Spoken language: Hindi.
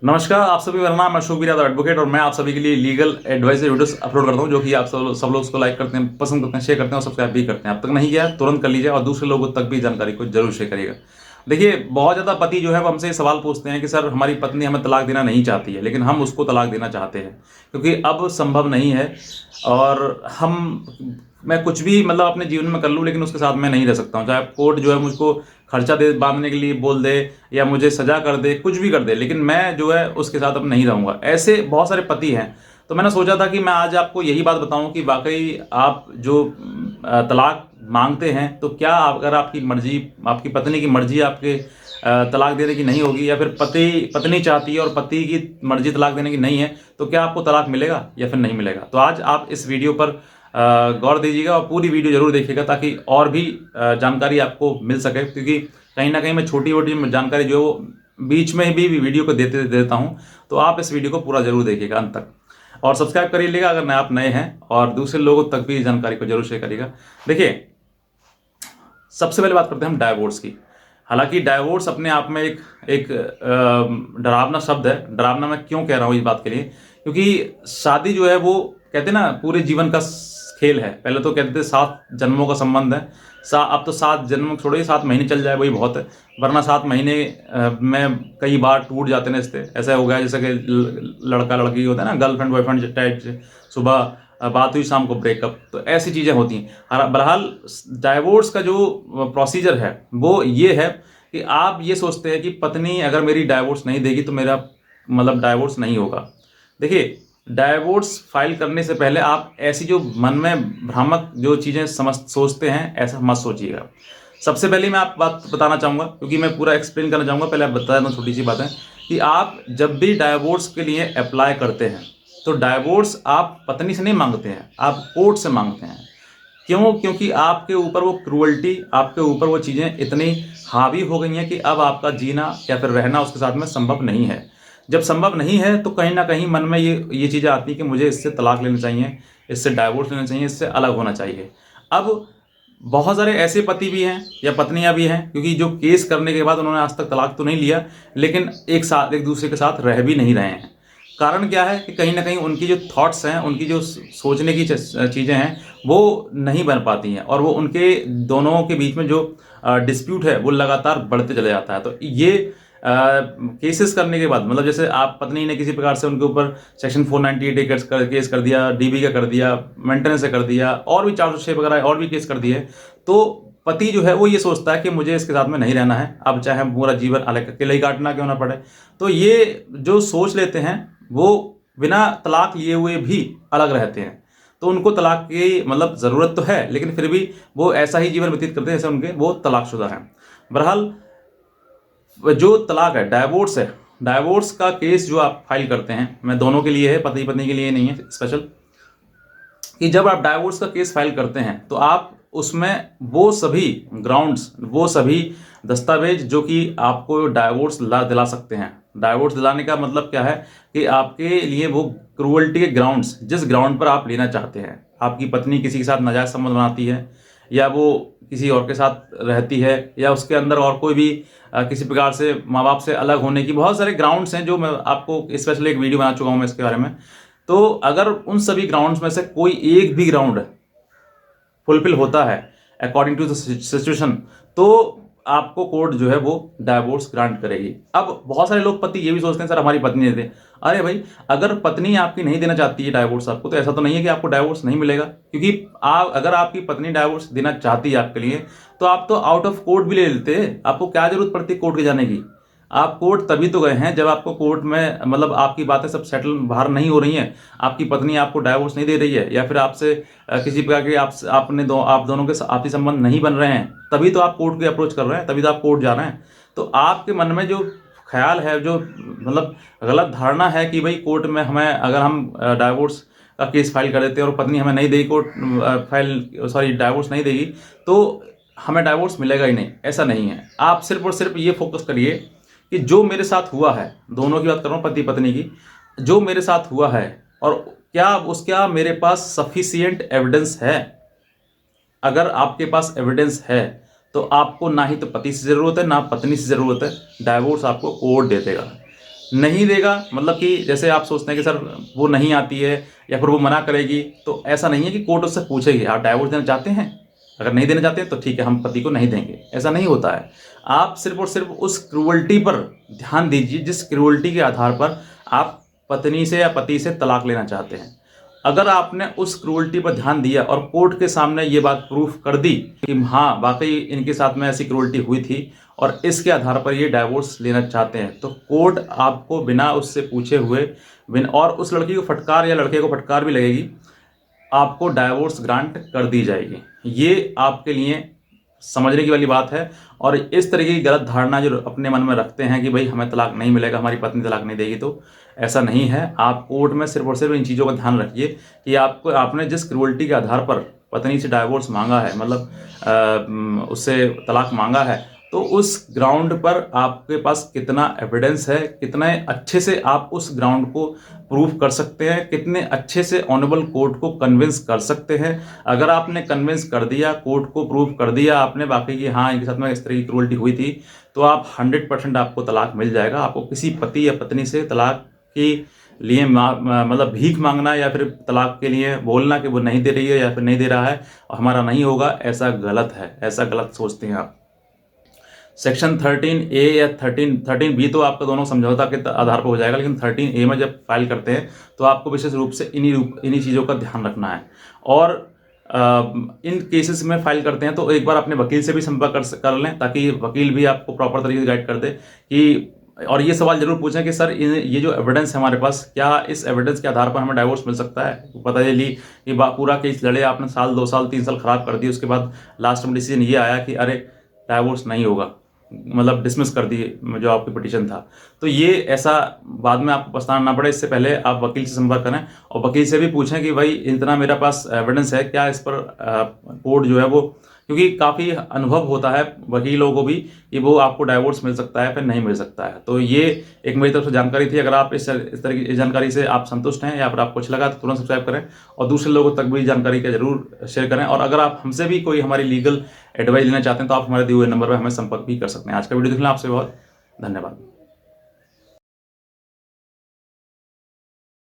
नमस्कार आप सभी, मेरा नाम है शुभ यादव एडवोकेट और मैं आप सभी के लिए लीगल एडवाइस वीडियोस अपलोड करता हूं, जो कि आप सब लोग उसको लाइक करते हैं, पसंद करते हैं, शेयर करते हैं और सब्सक्राइब भी करते हैं। अब तक नहीं किया है तुरंत कर लीजिए और दूसरे लोगों तक भी जानकारी को जरूर शेयर करिएगा। देखिए, बहुत ज़्यादा पति जो है वो हमसे सवाल पूछते हैं कि सर हमारी पत्नी हमें तलाक देना नहीं चाहती है, लेकिन हम उसको तलाक देना चाहते हैं क्योंकि अब संभव नहीं है। और मैं कुछ भी मतलब अपने जीवन में कर लूँ, लेकिन उसके साथ मैं नहीं रह सकता हूँ। चाहे कोर्ट जो है मुझको खर्चा दे बांधने के लिए बोल दे या मुझे सजा कर दे, कुछ भी कर दे, लेकिन मैं जो है उसके साथ अब नहीं रहूँगा। ऐसे बहुत सारे पति हैं। तो मैंने सोचा था कि मैं आज आपको यही बात बताऊं कि वाकई आप जो तलाक मांगते हैं, तो क्या अगर आपकी मर्जी, आपकी पत्नी की मर्जी आपके तलाक देने की नहीं होगी, या फिर पत्नी चाहती है और पति की मर्जी तलाक देने की नहीं है, तो क्या आपको तलाक मिलेगा या फिर नहीं मिलेगा। तो आज आप इस वीडियो पर गौर दीजिएगा और पूरी वीडियो जरूर देखिएगा, ताकि और भी जानकारी आपको मिल सके। क्योंकि कहीं ना कहीं मैं छोटी छोटी जानकारी जो है वो बीच में भी वीडियो को देता हूँ। तो आप इस वीडियो को पूरा जरूर देखिएगा अंत तक और सब्सक्राइब कर लीजिएगा अगर आप नए हैं, और दूसरे लोगों तक भी जानकारी को जरूर शेयर करिएगा। देखिए, सबसे पहले बात करते हैं हम डाइवोर्स की। हालांकि डाइवोर्स अपने आप में एक डरावना शब्द है। डरावना मैं क्यों कह रहा हूँ इस बात के लिए, क्योंकि शादी जो है वो कहते हैं ना पूरे जीवन का खेल है। पहले तो कहते थे 7 जन्मों का संबंध है। अब तो 7 जन्म छोड़िए, 7 महीने चल जाए वही बहुत है। वरना 7 महीने में कई बार टूट जाते हैं रिश्ते। ऐसा हो गया जैसे कि लड़का लड़की होता है ना, गर्लफ्रेंड बॉयफ्रेंड टाइप से। सुबह बात हुई, शाम को ब्रेकअप, तो ऐसी चीज़ें होती हैं। बहरहाल, डाइवोर्स का जो प्रोसीजर है वो ये है कि आप ये सोचते हैं कि पत्नी अगर मेरी डाइवोर्स नहीं देगी तो मेरा मतलब डाइवोर्स नहीं होगा। देखिए, डाइवोर्स फाइल करने से पहले आप ऐसी जो मन में भ्रामक जो चीज़ें सोचते हैं, ऐसा मत सोचिएगा। सबसे पहले मैं आप बात बताना चाहूँगा, क्योंकि मैं पूरा एक्सप्लेन करना चाहूँगा। पहले आप बता देना छोटी सी बात है कि आप जब भी डाइवोर्स के लिए अप्लाई करते हैं, तो डाइवोर्स आप पत्नी से नहीं मांगते हैं, आप कोर्ट से मांगते हैं। क्यों? क्योंकि आपके ऊपर वो क्रूअल्टी, आपके ऊपर वो चीज़ें इतनी हावी हो गई हैं कि अब आपका जीना या फिर रहना उसके साथ में संभव नहीं है। जब संभव नहीं है तो कहीं ना कहीं मन में ये चीज़ें आती हैं कि मुझे इससे तलाक लेना चाहिए, इससे डाइवोर्स लेना चाहिए, इससे अलग होना चाहिए। अब बहुत सारे ऐसे पति भी हैं या पत्नियां भी हैं, क्योंकि जो केस करने के बाद उन्होंने आज तक तलाक तो नहीं लिया, लेकिन एक दूसरे के साथ रह भी नहीं रहे हैं। कारण क्या है कि कहीं ना कहीं उनकी जो थॉट्स हैं, उनकी जो सोचने की चीज़ें हैं, वो नहीं बन पाती हैं, और वो उनके दोनों के बीच में जो डिस्प्यूट है वो लगातार बढ़ते चले जाता है। तो ये केसेस करने के बाद, मतलब जैसे आप पत्नी ने किसी प्रकार से उनके ऊपर सेक्शन 498 केस कर दिया, डीबी का कर दिया, मेंटेनेंस का कर दिया, और भी 406 वगैरह और भी केस कर दिए, तो पति जो है वो ये सोचता है कि मुझे इसके साथ में नहीं रहना है, अब चाहे पूरा जीवन अलग अकेले ही काटना क्यों ना पड़े। तो ये जो सोच लेते हैं वो बिना तलाक लिए हुए भी अलग रहते हैं। तो उनको तलाक की मतलब ज़रूरत तो है, लेकिन फिर भी वो ऐसा ही जीवन व्यतीत करते हैं जैसे उनके वो तलाकशुदा हैं। बहरहाल, जो तलाक है, डाइवोर्स है, डाइवोर्स का केस जो आप फाइल करते हैं, मैं दोनों के लिए है, पति पत्नी के लिए नहीं है स्पेशल, कि जब आप डाइवोर्स का केस फाइल करते हैं तो आप उसमें वो सभी ग्राउंड्स, वो सभी दस्तावेज जो कि आपको डाइवोर्स दिला सकते हैं। डाइवोर्स दिलाने का मतलब क्या है कि आपके लिए वो क्रूअल्टी के ग्राउंड्स, जिस ग्राउंड पर आप लेना चाहते हैं, आपकी पत्नी किसी के साथ नाजायज संबंध बनाती है, या वो किसी और के साथ रहती है, या उसके अंदर और कोई भी किसी प्रकार से माँ बाप से अलग होने की बहुत सारे ग्राउंड्स हैं, जो मैं आपको स्पेशली एक वीडियो बना चुका हूँ मैं इसके बारे में। तो अगर उन सभी ग्राउंड्स में से कोई एक भी ग्राउंड फुलफिल होता है अकॉर्डिंग टू द सिचुएशन, तो आपको कोर्ट जो है वो डाइवोर्स ग्रांट करेगी। अब बहुत सारे लोग पति ये भी सोचते हैं सर हमारी पत्नी दे दे। अरे भाई, अगर पत्नी आपकी नहीं देना चाहती है डाइवोर्स आपको, तो ऐसा तो नहीं है कि आपको डाइवोर्स नहीं मिलेगा। क्योंकि अगर आपकी पत्नी डाइवोर्स देना चाहती है आपके लिए, तो आप तो आउट ऑफ कोर्ट भी ले लेते। आपको क्या जरूरत पड़ती है कोर्ट के जाने की। आप कोर्ट तभी तो गए हैं जब आपको कोर्ट में मतलब आपकी बातें सब सेटल बाहर नहीं हो रही हैं, आपकी पत्नी आपको डाइवोर्स नहीं दे रही है, या फिर आपसे किसी प्रकार के आप दोनों के आपसी संबंध नहीं बन रहे हैं, तभी तो आप कोर्ट की अप्रोच कर रहे हैं, तभी तो आप कोर्ट जा रहे हैं। तो आपके मन में जो ख्याल है, जो मतलब गलत धारणा है कि भाई कोर्ट में हमें, अगर हम डाइवोर्स का केस फाइल कर देते हैं और पत्नी हमें नहीं देगी, डाइवोर्स नहीं देगी, तो हमें डाइवोर्स मिलेगा ही नहीं, ऐसा नहीं है। आप सिर्फ और सिर्फ ये फोकस करिए कि जो मेरे साथ हुआ है, दोनों की बात कर रहा हूँ, पति पत्नी की, जो मेरे साथ हुआ है, और क्या मेरे पास सफिशिएंट एविडेंस है। अगर आपके पास एविडेंस है तो आपको ना ही तो पति से ज़रूरत है ना पत्नी से ज़रूरत है, डाइवोर्स आपको कोर्ट दे देगा। नहीं देगा मतलब कि जैसे आप सोचते हैं कि सर वो नहीं आती है या फिर वो मना करेगी, तो ऐसा नहीं है कि कोर्ट उससे पूछेगी आप डाइवोर्स देना चाहते हैं, अगर नहीं देना चाहते हैं तो ठीक है हम पति को नहीं देंगे, ऐसा नहीं होता है। आप सिर्फ और सिर्फ उस क्रूअल्टी पर ध्यान दीजिए जिस क्रूअल्टी के आधार पर आप पत्नी से या पति से तलाक लेना चाहते हैं। अगर आपने उस क्रूअल्टी पर ध्यान दिया और कोर्ट के सामने ये बात प्रूफ कर दी कि हाँ वाकई इनके साथ में ऐसी क्रूअल्टी हुई थी और इसके आधार पर ये डाइवोर्स लेना चाहते हैं, तो कोर्ट आपको बिना उससे पूछे हुए और उस लड़की को फटकार या लड़के को फटकार भी लगेगी, आपको डाइवोर्स ग्रांट कर दी जाएगी। ये आपके लिए समझने की वाली बात है। और इस तरीके की गलत धारणा जो अपने मन में रखते हैं कि भाई हमें तलाक नहीं मिलेगा, हमारी पत्नी तलाक नहीं देगी, तो ऐसा नहीं है। आप कोर्ट में सिर्फ और सिर्फ इन चीज़ों का ध्यान रखिए कि आपने जिस क्रूअल्टी के आधार पर पत्नी से डाइवोर्स मांगा है, मतलब उससे तलाक मांगा है, तो उस ग्राउंड पर आपके पास कितना एविडेंस है, कितने अच्छे से आप उस ग्राउंड को प्रूव कर सकते हैं, कितने अच्छे से ऑनरेबल कोर्ट को कन्विंस कर सकते हैं। अगर आपने कन्विंस कर दिया, कोर्ट को प्रूव कर दिया आपने बाकी कि हाँ इनके साथ में इस तरह की क्रूअल्टी हुई थी, तो आप 100% आपको तलाक मिल जाएगा। आपको किसी पति या पत्नी से तलाक के लिए मतलब भीख मांगना या फिर तलाक के लिए बोलना कि वो नहीं दे रही है या फिर नहीं दे रहा है और हमारा नहीं होगा, ऐसा गलत है, ऐसा गलत सोचते हैं आप। सेक्शन 13A या 13B तो आपका दोनों समझौता के आधार पर हो जाएगा, लेकिन 13A में जब फाइल करते हैं तो आपको विशेष रूप से इन्हीं चीज़ों का ध्यान रखना है। और इन केसेस में फाइल करते हैं तो एक बार अपने वकील से भी संपर्क कर लें, ताकि वकील भी आपको प्रॉपर तरीके से गाइड कर दे कि, और ये सवाल जरूर पूछें कि सर ये जो एविडेंस है हमारे पास, क्या इस एविडेंस के आधार पर हमें डाइवोर्स मिल सकता है। पता चली कि पूरा केस लड़े आपने, साल 2 साल 3 साल खराब कर दिए, उसके बाद लास्ट में डिसीजन ये आया कि अरे डाइवोर्स नहीं होगा, मतलब डिसमिस कर दिए जो आपकी पिटीशन था, तो ये ऐसा बाद में आपको पछताना ना पड़े। इससे पहले आप वकील से संपर्क करें और वकील से भी पूछें कि भाई इतना मेरे पास एविडेंस है, क्या इस पर कोर्ट जो है वो, क्योंकि काफ़ी अनुभव होता है वकीलों को भी कि वो आपको डाइवोर्स मिल सकता है फिर नहीं मिल सकता है। तो ये एक मेरी तरफ से जानकारी थी। अगर आप इस तरह की जानकारी से आप संतुष्ट हैं या फिर आपको अच्छा लगा तो तुरंत सब्सक्राइब करें और दूसरे लोगों तक भी जानकारी का जरूर शेयर करें। और अगर आप हमसे भी कोई हमारी लीगल एडवाइस लेना चाहते हैं तो आप हमारे दिए हुए नंबर पर हमें संपर्क भी कर सकते हैं। आज का वीडियो देखने आपसे बहुत धन्यवाद।